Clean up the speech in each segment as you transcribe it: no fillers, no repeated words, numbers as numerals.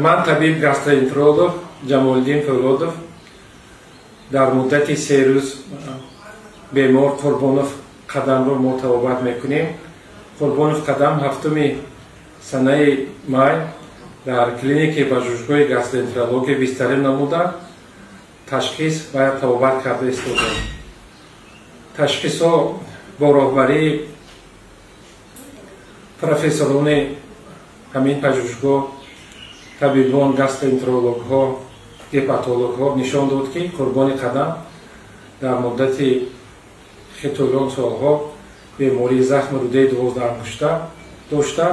من طبیب گاستروانترولوگ جمالدین فولودов дар муддати 3 рӯз бемор Қурбонов Қадамро мутавобат мекунем. Қурбонов Қадам 7 санаи май дар клиникаи бажӯшгоҳи гастроэнтерология бистарӣ намуда ташхис ва тавобат карда истодем. Ташхисҳо бо роҳбарии профессорони ҳамин бажӯшгоҳ, табибон, гастроэнтерологҳо, гепатологҳо нишон дод ки Қурбони Қадам дар муддати хеле солҳо бемории захми рӯдаи 12 дошта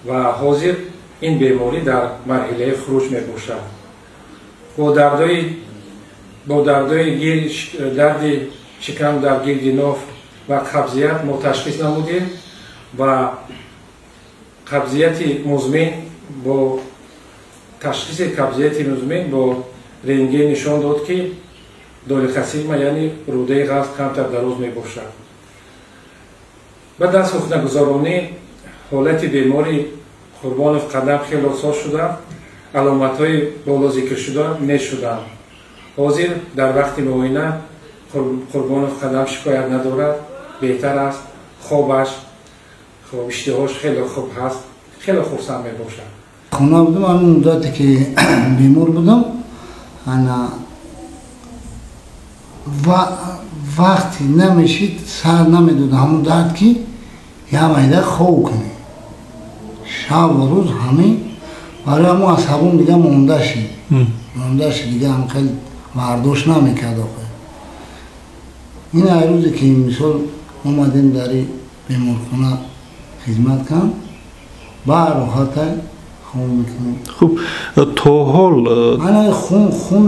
ва ҳозир ин беморӣ дар марҳилаи хуруҷ мебошад. Бо дарди шикам дар гирди нов ва қабзият мо ташхис намудем ва қабзияти музмин бо ташхиси қабзияти музмин бо рентген нишон дод ки долихасима яъне рӯдаи ғаз камтар дароз мебошад. ба даст ҳукнагузаронӣ ҳолати бемори Қурбонов Қадам хеле осон шуда, аломатҳои боло зикршуда мешуданд. ҳозир дар вақти муоина Қурбонов Қадам шикоят надорад, беҳтар аст, хобаш, иштиҳош хеле хуб ҳаст, хеле хурсанд мебошад. Хона будам, ҳамин муддате ки бемор будам, вақти намешид, сар намедод ҳамун дард ки як майда хоб кунӣ. Шаб ва рӯз ҳамин барои ҳамун асабон дига монда шид. Дига ҳам хеле бардошт намекард. Ин ай рӯзе ки мисол омадем дар беморхона хизмат кам, ба роҳатай خون میکنیم. خب تا حال من خون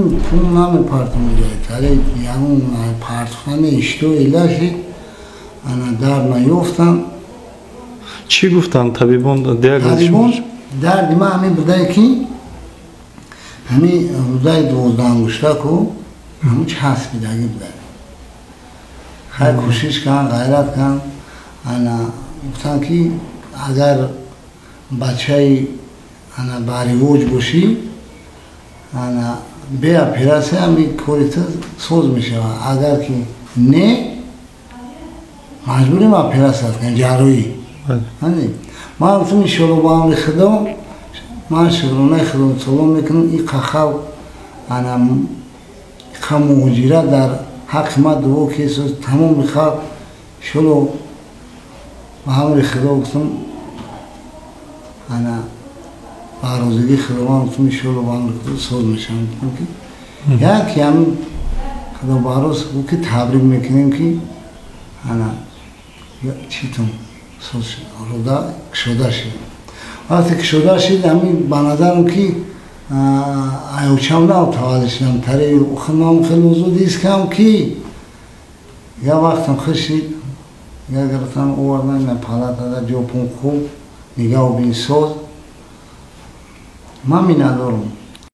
نمیپرتم جایی تره یعنی پرتخانه اشتو ایلاشی انا درد نیفتم. چی گفتن طبیبان؟ طبیبان درد ما همین بودای که همین روزای 12 انگشته کو همون چسب بیدگی بودای خیلی کوشش کن غیرت کن انا گفتن که اگر بچه انا باریوج باشی انا به اپراسیون همی کوریت سوز میشه اگر که نه مجبوریم اپراسیون کنیم جراحی. من گفتم شلو با هم خدا من شلونه خدا سلام میکنم این خخال انا خموجیره در حق ما دو کیس تمام میخواد شلو با هم خدا گفتم انا بارزگی خداوند تو میشولو وان سوز میشم که یک هم خدا باروز او که تبریک میکنیم که انا چیتون سوز رودا کشوده شد. وقتی کشوده شد همین به نظرم که ایوچم نه توالشم تری خونم خیلی وزودی است کم که یا وقتم خشید یا گرفتم اوردن من پالات داد جو پون خوب نگاه بین سوز من می ندارم